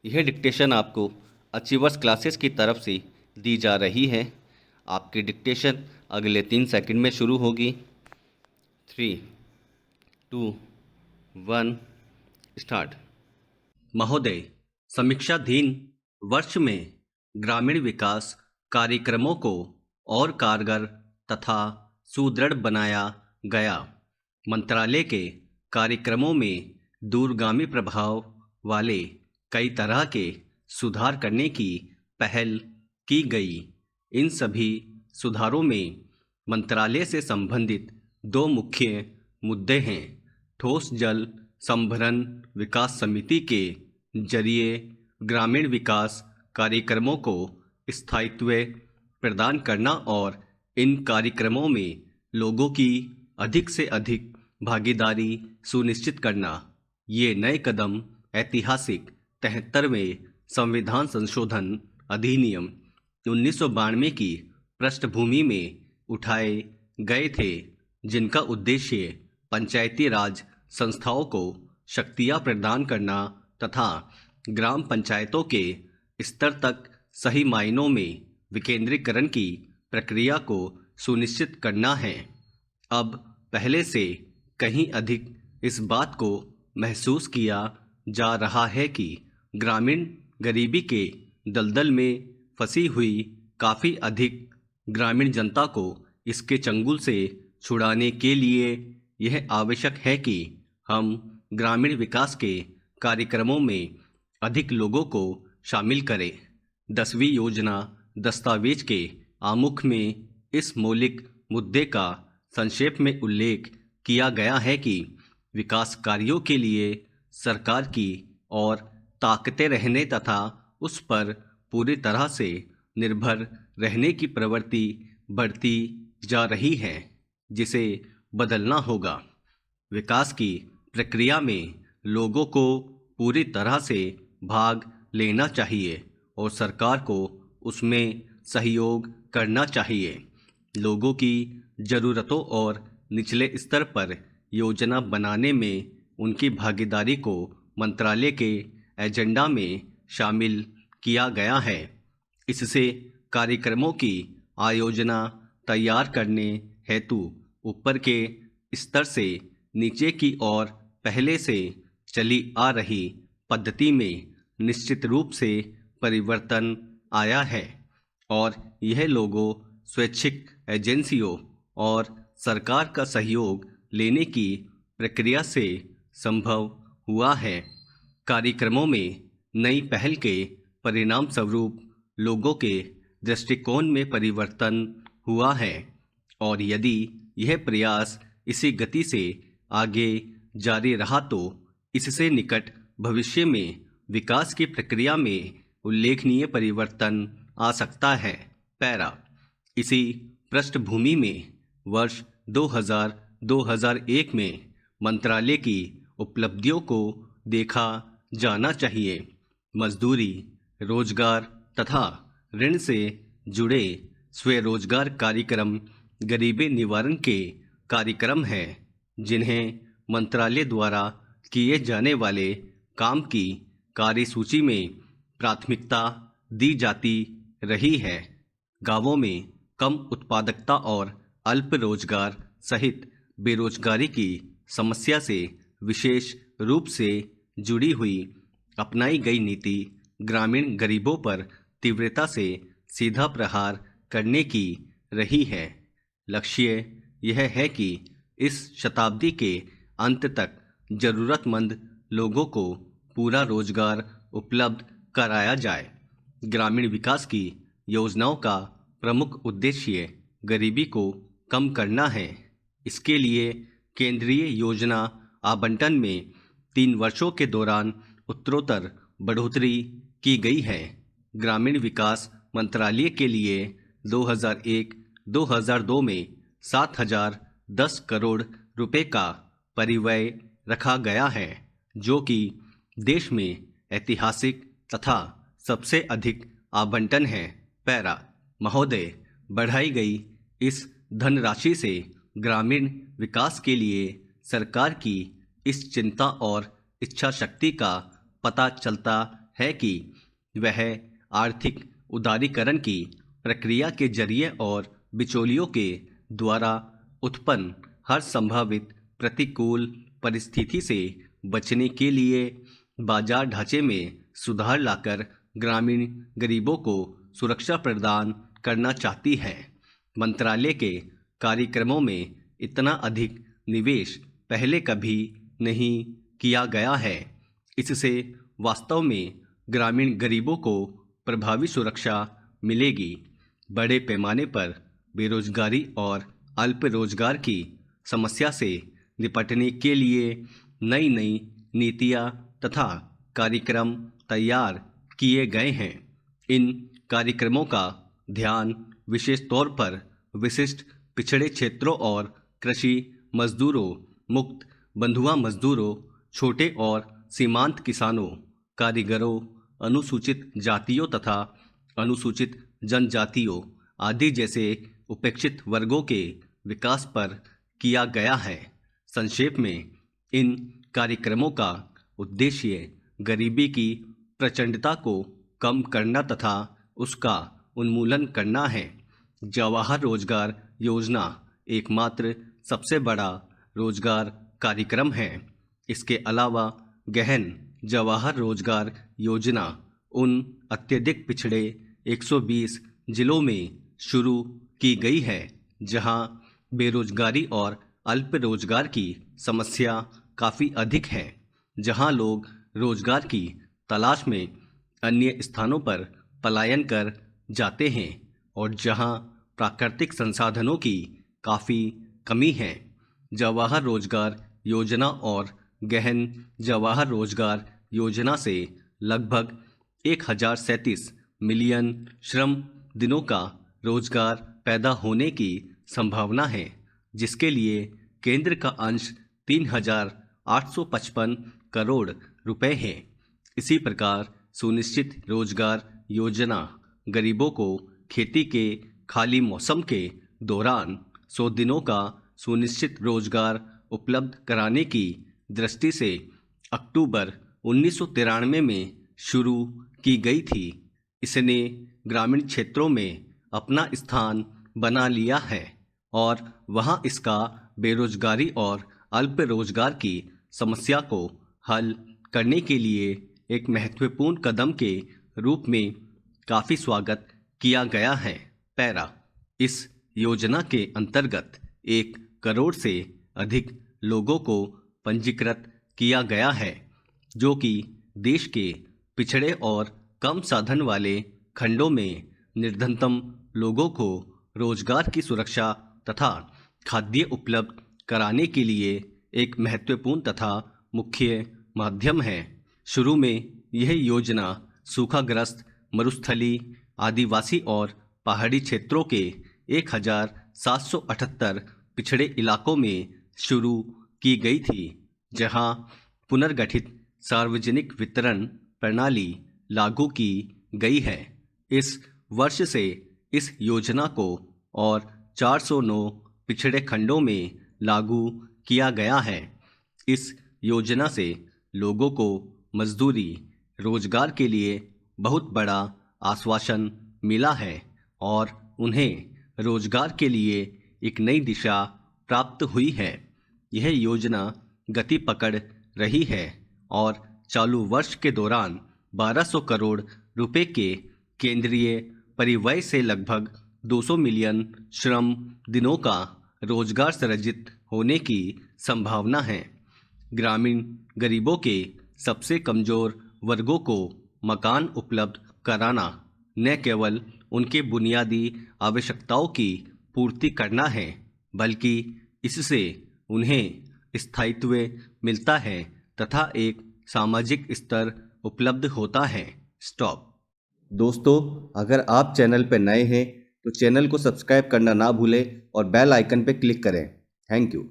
यह डिक्टेशन आपको achievers classes की तरफ से दी जा रही है। आपकी डिक्टेशन अगले 3 सेकंड में शुरू होगी। 3, 2, 1 स्टार्ट। महोदय, समीक्षाधीन वर्ष में ग्रामीण विकास कार्यक्रमों को और कारगर तथा सुदृढ़ बनाया गया। मंत्रालय के कार्यक्रमों में दूरगामी प्रभाव वाले कई तरह के सुधार करने की पहल की गई। इन सभी सुधारों में मंत्रालय से संबंधित 2 मुख्य मुद्दे हैं। ठोस जल संभरण विकास समिति के जरिए ग्रामीण विकास कार्यक्रमों को स्थायित्व प्रदान करना और इन कार्यक्रमों में लोगों की अधिक से अधिक भागीदारी सुनिश्चित करना। ये नए कदम ऐतिहासिक 73वें संविधान संशोधन अधिनियम 1992 की पृष्ठभूमि में उठाए गए थे, जिनका उद्देश्य पंचायती राज संस्थाओं को शक्तियां प्रदान करना तथा ग्राम पंचायतों के स्तर तक सही मायनों में विकेंद्रीकरण की प्रक्रिया को सुनिश्चित करना है। अब पहले से कहीं अधिक इस बात को महसूस किया जा रहा है कि ग्रामीण गरीबी के दलदल में फंसी हुई काफ़ी अधिक ग्रामीण जनता को इसके चंगुल से छुड़ाने के लिए यह आवश्यक है कि हम ग्रामीण विकास के कार्यक्रमों में अधिक लोगों को शामिल करें। 10वीं योजना दस्तावेज के आमुख में इस मौलिक मुद्दे का संक्षेप में उल्लेख किया गया है कि विकास कार्यों के लिए सरकार की और ताकतें रहने तथा उस पर पूरी तरह से निर्भर रहने की प्रवृत्ति बढ़ती जा रही है, जिसे बदलना होगा। विकास की प्रक्रिया में लोगों को पूरी तरह से भाग लेना चाहिए और सरकार को उसमें सहयोग करना चाहिए। लोगों की ज़रूरतों और निचले स्तर पर योजना बनाने में उनकी भागीदारी को मंत्रालय के एजेंडा में शामिल किया गया है। इससे कार्यक्रमों की आयोजना तैयार करने हेतु ऊपर के स्तर से नीचे की ओर पहले से चली आ रही पद्धति में निश्चित रूप से परिवर्तन आया है और यह लोगों, स्वैच्छिक एजेंसियों और सरकार का सहयोग लेने की प्रक्रिया से संभव हुआ है। कार्यक्रमों में नई पहल के परिणाम स्वरूप लोगों के दृष्टिकोण में परिवर्तन हुआ है और यदि यह प्रयास इसी गति से आगे जारी रहा तो इससे निकट भविष्य में विकास की प्रक्रिया में उल्लेखनीय परिवर्तन आ सकता है। पैरा। इसी पृष्ठभूमि में वर्ष 2000-2001 में मंत्रालय की उपलब्धियों को देखा जाना चाहिए। मजदूरी, रोजगार तथा ऋण से जुड़े स्वरोजगार कार्यक्रम गरीबी निवारण के कार्यक्रम हैं, जिन्हें मंत्रालय द्वारा किए जाने वाले काम की कार्यसूची में प्राथमिकता दी जाती रही है। गांवों में कम उत्पादकता और अल्प रोजगार सहित बेरोजगारी की समस्या से विशेष रूप से जुड़ी हुई अपनाई गई नीति ग्रामीण गरीबों पर तीव्रता से सीधा प्रहार करने की रही है। लक्ष्य यह है कि इस शताब्दी के अंत तक जरूरतमंद लोगों को पूरा रोजगार उपलब्ध कराया जाए। ग्रामीण विकास की योजनाओं का प्रमुख उद्देश्य गरीबी को कम करना है। इसके लिए केंद्रीय योजना आवंटन में 3 वर्षों के दौरान उत्तरोत्तर बढ़ोतरी की गई है। ग्रामीण विकास मंत्रालय के लिए 2001-2002 में 7,010 करोड़ रुपए का परिव्यय रखा गया है, जो कि देश में ऐतिहासिक तथा सबसे अधिक आवंटन है। पैरा। महोदय, बढ़ाई गई इस धनराशि से ग्रामीण विकास के लिए सरकार की इस चिंता और इच्छा शक्ति का पता चलता है कि वह आर्थिक उदारीकरण की प्रक्रिया के जरिए और बिचौलियों के द्वारा उत्पन्न हर संभावित प्रतिकूल परिस्थिति से बचने के लिए बाजार ढांचे में सुधार लाकर ग्रामीण गरीबों को सुरक्षा प्रदान करना चाहती है। मंत्रालय के कार्यक्रमों में इतना अधिक निवेश पहले कभी नहीं किया गया है। इससे वास्तव में ग्रामीण गरीबों को प्रभावी सुरक्षा मिलेगी। बड़े पैमाने पर बेरोजगारी और अल्प रोजगार की समस्या से निपटने के लिए नई नई नीतियां तथा कार्यक्रम तैयार किए गए हैं। इन कार्यक्रमों का ध्यान विशेष तौर पर विशिष्ट पिछड़े क्षेत्रों और कृषि मजदूरों, मुक्त बंधुआ मजदूरों, छोटे और सीमांत किसानों, कारीगरों, अनुसूचित जातियों तथा अनुसूचित जनजातियों आदि जैसे उपेक्षित वर्गों के विकास पर किया गया है। संक्षेप में, इन कार्यक्रमों का उद्देश्य गरीबी की प्रचंडता को कम करना तथा उसका उन्मूलन करना है। जवाहर रोजगार योजना एकमात्र सबसे बड़ा रोजगार कार्यक्रम है। इसके अलावा गहन जवाहर रोजगार योजना उन अत्यधिक पिछड़े 120 जिलों में शुरू की गई है जहां बेरोजगारी और अल्प रोजगार की समस्या काफ़ी अधिक है, जहां लोग रोजगार की तलाश में अन्य स्थानों पर पलायन कर जाते हैं और जहां प्राकृतिक संसाधनों की काफ़ी कमी है। जवाहर रोजगार योजना और गहन जवाहर रोजगार योजना से लगभग 1037 मिलियन श्रम दिनों का रोजगार पैदा होने की संभावना है, जिसके लिए केंद्र का अंश 3,855 करोड़ रुपए है। इसी प्रकार सुनिश्चित रोजगार योजना गरीबों को खेती के खाली मौसम के दौरान 100 दिनों का सुनिश्चित रोजगार उपलब्ध कराने की दृष्टि से अक्टूबर 1993 में शुरू की गई थी। इसने ग्रामीण क्षेत्रों में अपना स्थान बना लिया है और वहां इसका बेरोजगारी और अल्प रोजगार की समस्या को हल करने के लिए एक महत्वपूर्ण कदम के रूप में काफ़ी स्वागत किया गया है। पैरा, इस योजना के अंतर्गत 1 करोड़ से अधिक लोगों को पंजीकृत किया गया है, जो कि देश के पिछड़े और कम साधन वाले खंडों में निर्धनतम लोगों को रोजगार की सुरक्षा तथा खाद्य उपलब्ध कराने के लिए एक महत्वपूर्ण तथा मुख्य माध्यम है। शुरू में यह योजना सूखाग्रस्त, मरुस्थली, आदिवासी और पहाड़ी क्षेत्रों के 1778 पिछड़े इलाकों में शुरू की गई थी, जहां पुनर्गठित सार्वजनिक वितरण प्रणाली लागू की गई है। इस वर्ष से इस योजना को और 409 पिछड़े खंडों में लागू किया गया है। इस योजना से लोगों को मजदूरी, रोजगार के लिए बहुत बड़ा आश्वासन मिला है और उन्हें रोजगार के लिए एक नई दिशा प्राप्त हुई है। यह योजना गति पकड़ रही है और चालू वर्ष के दौरान 1200 करोड़ रुपए के केंद्रीय परिव्यय से लगभग 200 मिलियन श्रम दिनों का रोजगार सृजित होने की संभावना है। ग्रामीण गरीबों के सबसे कमजोर वर्गों को मकान उपलब्ध कराना न केवल उनके बुनियादी आवश्यकताओं की पूर्ति करना है, बल्कि इससे उन्हें स्थायित्व मिलता है तथा एक सामाजिक स्तर उपलब्ध होता है। स्टॉप। दोस्तों, अगर आप चैनल पर नए हैं तो चैनल को सब्सक्राइब करना ना भूलें और बेल आइकन पर क्लिक करें। Thank you.